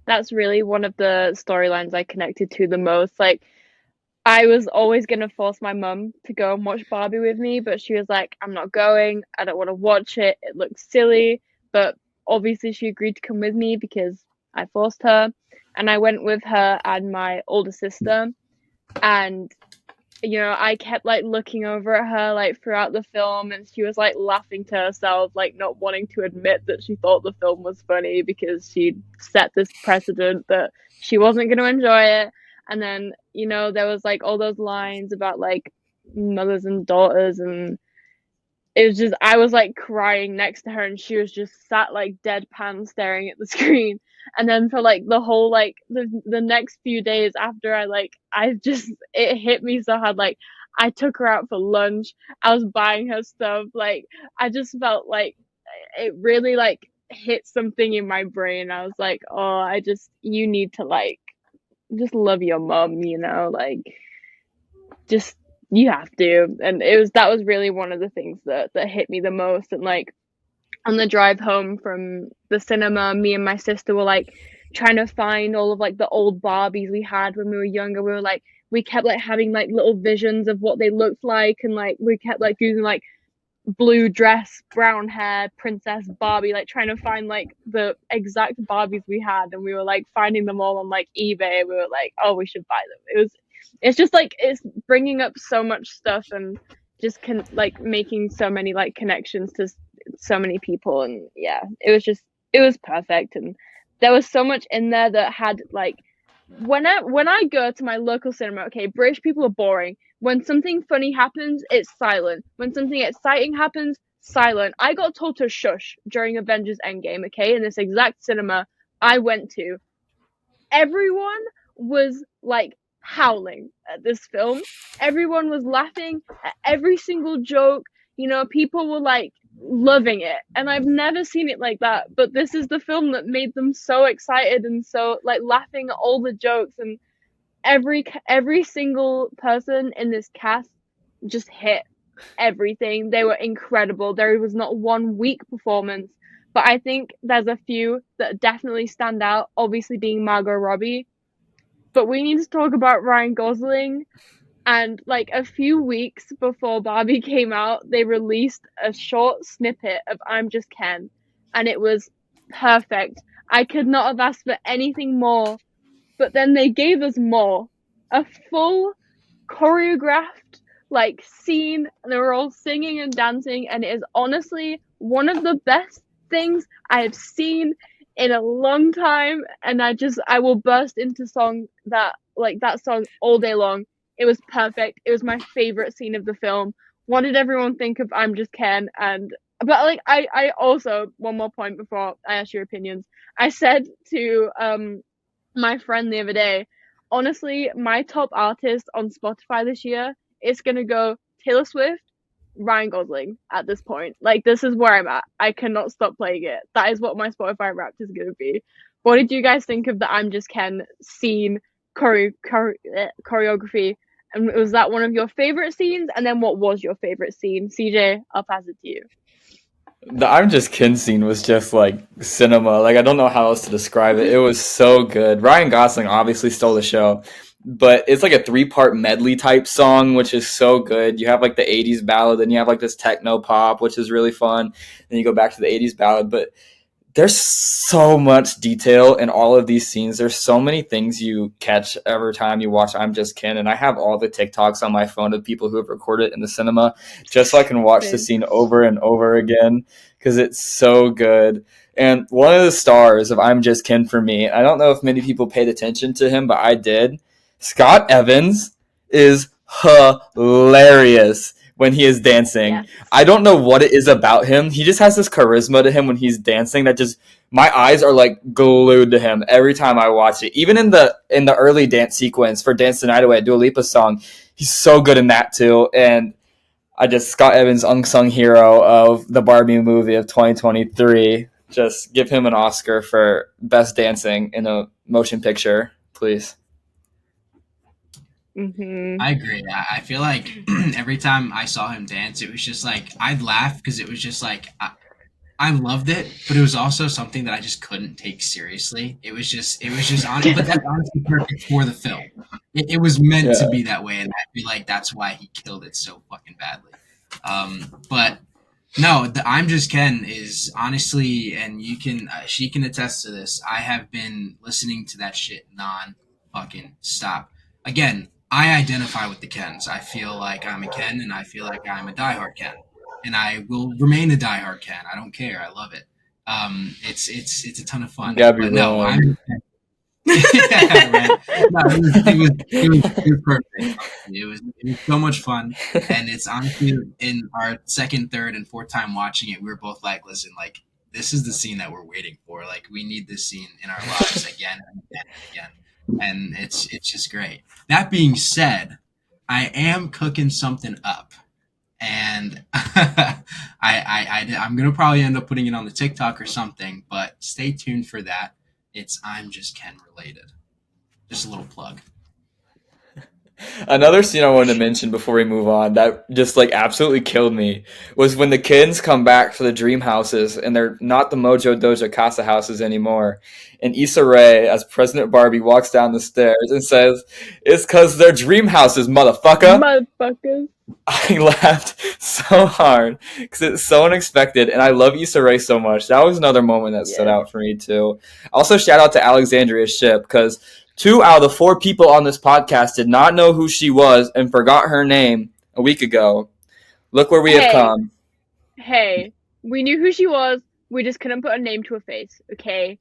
That's really one of the storylines I connected to the most. Like, I was always going to force my mum to go and watch Barbie with me, but she was like, I'm not going. I don't want to watch it. It looks silly. But obviously, she agreed to come with me because I forced her. And I went with her and my older sister. And, I kept like looking over at her like throughout the film, and she was like laughing to herself, like not wanting to admit that she thought the film was funny because she'd set this precedent that she wasn't going to enjoy it. And then, there was like all those lines about like mothers and daughters, and it was just, I was like crying next to her, and she was just sat like deadpan staring at the screen. And then for like the whole like the next few days after it hit me so hard. Like I took her out for lunch, I was buying her stuff, like I just felt like it really like hit something in my brain. I was like, oh, you need to like just love your mom, like just you have to. And that was really one of the things that hit me the most. And like on the drive home from the cinema, me and my sister were like trying to find all of like the old Barbies we had when we were younger. We kept like having like little visions of what they looked like, and like we kept like using like blue dress, brown hair, princess Barbie, like trying to find like the exact Barbies we had. And we were like finding them all on like eBay. We were like, oh, we should buy them. It's just like it's bringing up so much stuff, and just like making so many like connections to so many people. And yeah, it was perfect. And there was so much in there that had like, when I go to my local cinema, okay, British people are boring. When something funny happens, it's silent. When something exciting happens, silent. I got told to shush during Avengers Endgame, okay, in this exact cinema I went to. Everyone was like howling at this film. Everyone was laughing at every single joke. People were like loving it, and I've never seen it like that. But this is the film that made them so excited and so like laughing at all the jokes. And every single person in this cast just hit everything. They were incredible. There was not one weak performance. But I think there's a few that definitely stand out, obviously being Margot Robbie. But we need to talk about Ryan Gosling. And like a few weeks before Barbie came out, they released a short snippet of I'm Just Ken. And it was perfect. I could not have asked for anything more. But then they gave us more. A full choreographed like scene, and they were all singing and dancing. And it is honestly one of the best things I have seen in a long time, and I will burst into that song all day long. It was perfect. It was my favorite scene of the film. What did everyone think of I'm Just Ken? But like I also, one more point before I ask your opinions. I said to my friend the other day, honestly, my top artist on Spotify this year is gonna go Taylor Swift, Ryan Gosling at this point. Like, this is where I'm at. I cannot stop playing it. That is what my Spotify Wrapped is gonna be. What did you guys think of the I'm Just Ken scene, choreography? And was that one of your favorite scenes? And then what was your favorite scene? CJ, I'll pass it to you. The I'm Just Ken scene was just like cinema. Like, I don't know how else to describe it. It was so good. Ryan Gosling obviously stole the show, but it's like a 3-part medley type song, which is so good. You have like the 80s ballad, then you have like this techno pop, which is really fun. Then you go back to the 80s ballad, but there's so much detail in all of these scenes. There's so many things you catch every time you watch I'm Just Ken, and I have all the TikToks on my phone of people who have recorded in the cinema just so I can watch the scene over and over again because it's so good. And one of the stars of I'm Just Ken for me, I don't know if many people paid attention to him, but I did. Scott Evans is hilarious when he is dancing. Yeah. I don't know what it is about him. He just has this charisma to him when he's dancing that just, my eyes are like glued to him every time I watch it. Even in the early dance sequence for Dance the Night Away, Dua Lipa's song, he's so good in that too. And Scott Evans, unsung hero of the Barbie movie of 2023. Just give him an Oscar for best dancing in a motion picture, please. Mm-hmm. I agree. I feel like every time I saw him dance, it was just like I'd laugh because it was just like I loved it, but it was also something that I just couldn't take seriously. It was just honest, but that's honestly perfect for the film. It was meant to be that way, and I feel like that's why he killed it so fucking badly. But no, the I'm Just Ken is honestly, and she can attest to this. I have been listening to that shit fucking stop. Again, I identify with the Kens. I feel like I'm a Ken, and I feel like I'm a diehard Ken, and I will remain a diehard Ken. I don't care. I love it. It's a ton of fun. Gabrielle. But no, I'm. Yeah, right. No, it was perfect. It was so much fun, and it's honestly in our second, third, and fourth time watching it, we were both like, "Listen, like this is the scene that we're waiting for. Like we need this scene in our lives again and again and again." And it's just great. That being said, I am cooking something up, and I'm gonna probably end up putting it on the TikTok or something. But stay tuned for that. It's I'm Just Ken related. Just a little plug. Another scene I wanted to mention before we move on that just like absolutely killed me was when the kids come back to the dream houses and they're not the Mojo Doja Casa houses anymore. And Issa Rae, as President Barbie, walks down the stairs and says, "It's because they're dream houses, motherfucker." Motherfuckers. I laughed so hard because it's so unexpected, and I love Issa Rae so much. That was another moment that stood out for me too. Also, shout out to Alexandria Shipp because 2 out of the 4 people on this podcast did not know who she was and forgot her name a week ago. Look where we have come. Hey, we knew who she was. We just couldn't put a name to a face, okay?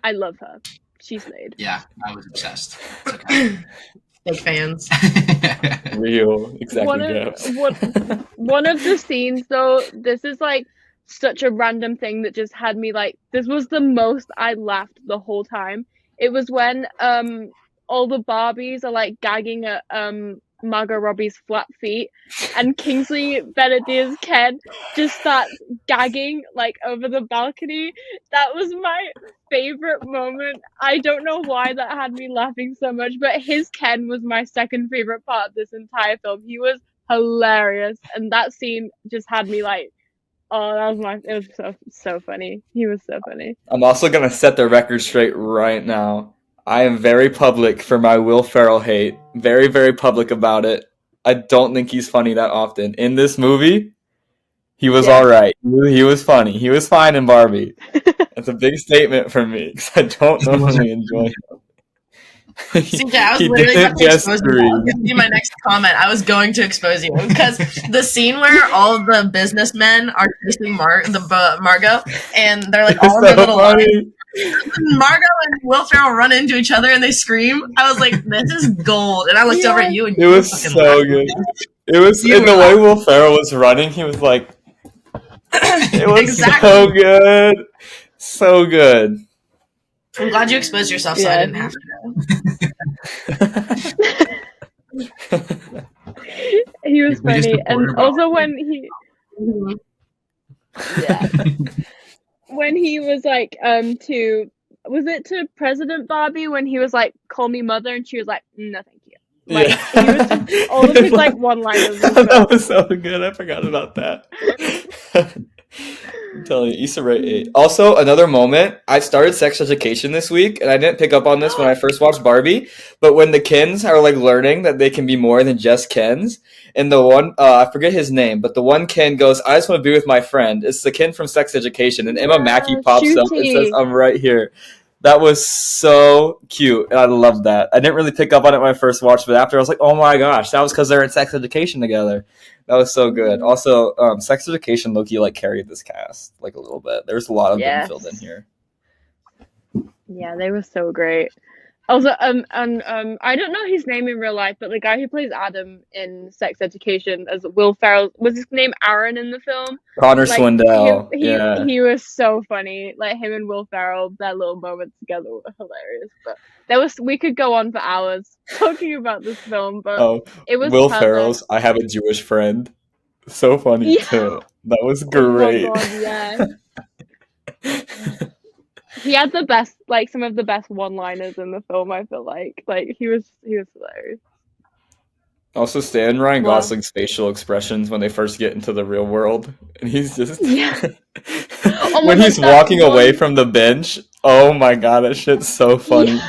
I love her. She's slayed. Yeah, I was obsessed. It's okay. Big fans. Real. Exactly. One of the scenes, though, this is like such a random thing that just had me like, this was the most I laughed the whole time. It was when all the Barbies are like gagging at Margot Robbie's flat feet, and Kingsley Benadir's Ken just starts gagging like over the balcony. That was my favorite moment. I don't know why that had me laughing so much, but his Ken was my second favorite part of this entire film. He was hilarious, and that scene just had me like, oh, it was so funny. He was so funny. I'm also going to set the record straight right now. I am very public for my Will Ferrell hate. Very, very public about it. I don't think he's funny that often. In this movie, he was all right. He was funny. He was fine in Barbie. That's a big statement from me because I don't normally enjoy him. CJ, I was literally going to expose you. That was going to be my next comment. I was going to expose you because the scene where all the businessmen are chasing Margot, and they're like all in their little line. Margot and Will Ferrell run into each other and they scream. I was like, this is gold. And I looked over at you and It you were was fucking so laughing. good. It was You in the were way laughing. Will Ferrell was running. He was like, it was Exactly. so good, so good. I'm glad you exposed yourself so I Yeah. didn't have to. He was We just funny, reported and about also it. when he, yeah, when he was like, was it to President Barbie when he was like, "Call me mother," and she was like, "No, thank you." Like, Yeah. he was just all of his like one-liners and That stuff. was so good. I forgot about that. I'm telling you, Issa Rae 8. Also, another moment, I started sex education this week, and I didn't pick up on this when I first watched Barbie, but when the Kens are like learning that they can be more than just Kens, and the one, I forget his name, but the one Ken goes, "I just want to be with my friend." It's the Ken from Sex Education, and Emma Mackey pops up and says, Shooty. "I'm right here." That was so cute, and I love that. I didn't really pick up on it when I first watched, but after I was like, "Oh my gosh, that was because they're in sex education together." That was so good. Also, sex education low-key like carried this cast like a little bit. There's a lot of them Yes. filled in here. Yeah, they were so great. Also, I don't know his name in real life, but the guy who plays Adam in Sex Education as Will Ferrell, was his name Aaron in the film? Connor Like, Swindell. he Yeah. he was so funny. Like, him and Will Ferrell, their little moments together were hilarious. But we could go on for hours talking about this film, but Oh, it was Will perfect. Ferrell's "I Have a Jewish Friend." So funny Yeah. too. That was Oh my great. god, yeah. He had the best, like, some of the best one-liners in the film, I feel like. Like, he was hilarious. Also, Stan Ryan Wow. Gosling's facial expressions when they first get into the real world, and he's just Yeah. Oh my when god, he's that walking away one- from the bench. Oh my god, that shit's so funny. Yeah.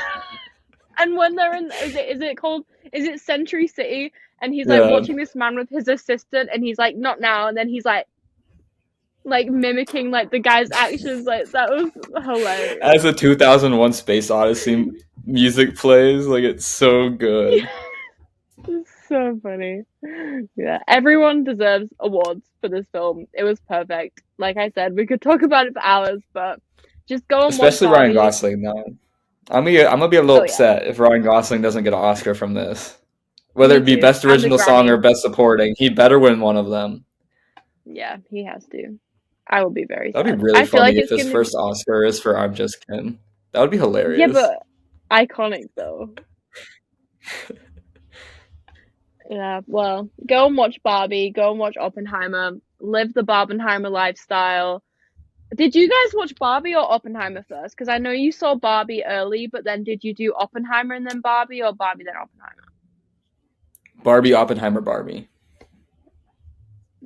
And when they're in, is it Century City? And he's Yeah. like watching this man with his assistant, and he's like, "Not now," and then he's like mimicking like the guy's actions. Like, that was hilarious. As a 2001 Space Odyssey music plays, like it's so good. It's so funny. Yeah, everyone deserves awards for this film. It was perfect. Like I said, we could talk about it for hours, but just go and Especially watch Ryan Barbie. Gosling. No, I'm gonna be a little Oh, yeah. upset if Ryan Gosling doesn't get an Oscar from this. Whether Me it be too. Best And the Original Song or Grammy. Best Supporting, he better win one of them. Yeah, he has to. I will be very sad. That'd be really I feel funny like if it's his gonna first Oscar is for "I'm Just Ken." That would be hilarious. Yeah, but iconic though. Yeah, well, go and watch Barbie, go and watch Oppenheimer, live the Barbenheimer lifestyle. Did you guys watch Barbie or Oppenheimer first? Because I know you saw Barbie early, but then did you do Oppenheimer and then Barbie, or Barbie then Oppenheimer? Barbie, Oppenheimer, Barbie.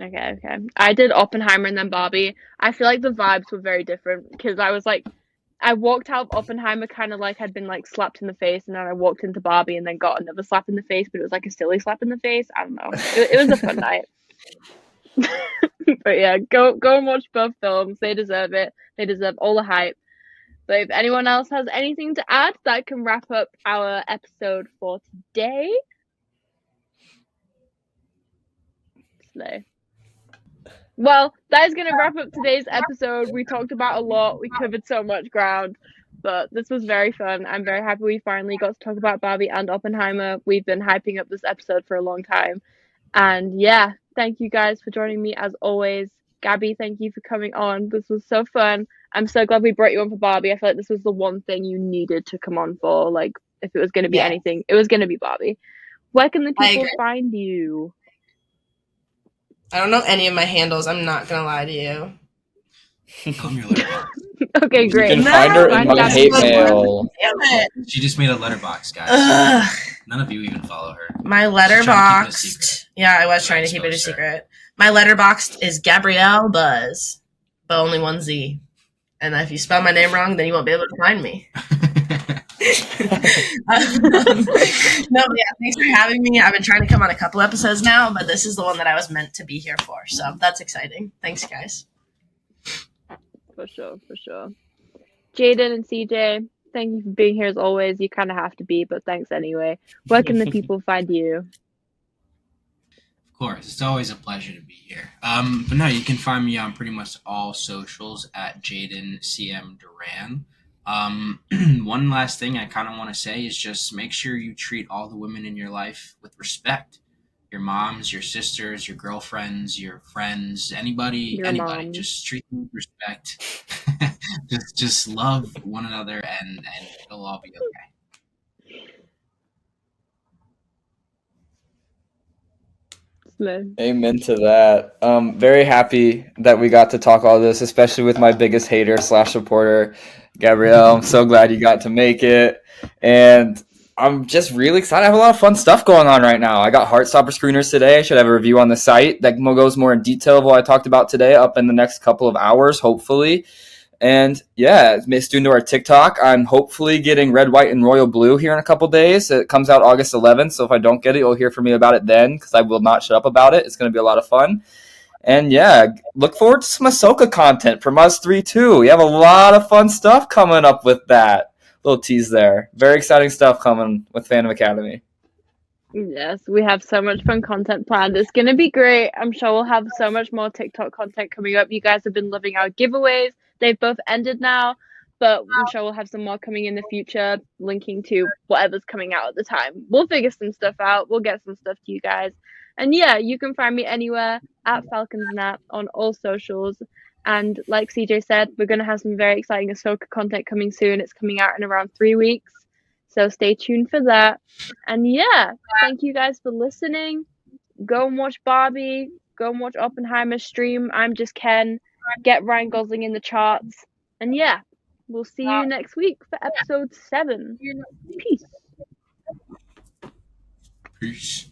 Okay. I did Oppenheimer and then Barbie. I feel like the vibes were very different because I walked out of Oppenheimer kind of like I'd been like slapped in the face, and then I walked into Barbie and then got another slap in the face, but it was like a silly slap in the face. I don't know. It was a fun night. But yeah, go and watch both films. They deserve it. They deserve all the hype. But if anyone else has anything to add, that can wrap up our episode for today. Slay. Well, that is going to wrap up today's episode. We talked about a lot. We covered so much ground, but this was very fun. I'm very happy we finally got to talk about Barbie and Oppenheimer. We've been hyping up this episode for a long time. And yeah, thank you guys for joining me as always. Gabby, thank you for coming on. This was so fun. I'm so glad we brought you on for Barbie. I feel like this was the one thing you needed to come on for. Like, if it was going to be anything, it was going to be Barbie. Where can the people find you? I don't know any of my handles. I'm not gonna lie to you. Okay, great. You can find her in my hate mail. Damn it. She just made a letterbox, guys. None of you even follow her. My letterboxed. Yeah, I was trying to keep it a secret. My letterboxed is Gabrielle Buzz, but only one Z. And if you spell my name wrong, then you won't be able to find me. No, yeah, thanks for having me. I've been trying to come on a couple episodes now, but this is the one that I was meant to be here for. So that's exciting. Thanks, guys. For sure. Jaden and CJ, thank you for being here as always. You kind of have to be, but thanks anyway. Where can the people find you? Of course, it's always a pleasure to be here. But no, you can find me on pretty much all socials at Jaden CM Duran. One last thing I kind of want to say is just make sure you treat all the women in your life with respect. Your moms, your sisters, your girlfriends, your friends, anybody, Your anybody. mom. Just treat them with respect. just love one another, and it'll all be okay. Slow. Amen to that. Very happy that we got to talk all this, especially with my biggest hater / supporter, Gabrielle. I'm so glad you got to make it. And I'm just really excited. I have a lot of fun stuff going on right now. I got Heartstopper screeners today. I should have a review on the site that goes more in detail of what I talked about today up in the next couple of hours, hopefully. And yeah, stay tuned to our TikTok. I'm hopefully getting Red, White, and Royal Blue here in a couple days. It comes out August 11th, so if I don't get it, you'll hear from me about it then, because I will not shut up about it. It's going to be a lot of fun. And yeah, look forward to some Ahsoka content from us three too. We have a lot of fun stuff coming up with that. Little tease there. Very exciting stuff coming with Fandom Academy. Yes, we have so much fun content planned. It's going to be great. I'm sure we'll have so much more TikTok content coming up. You guys have been loving our giveaways. They've both ended now, but I'm sure we'll have some more coming in the future, linking to whatever's coming out at the time. We'll figure some stuff out. We'll get some stuff to you guys. And yeah, you can find me anywhere at FalconsNap on all socials. And like CJ said, we're going to have some very exciting Ahsoka content coming soon. It's coming out in around 3 weeks. So stay tuned for that. And yeah, thank you guys for listening. Go and watch Barbie. Go and watch Oppenheimer stream. I'm just Ken. Get Ryan Gosling in the charts. And yeah, we'll see you next week for episode 7. Peace. Peace.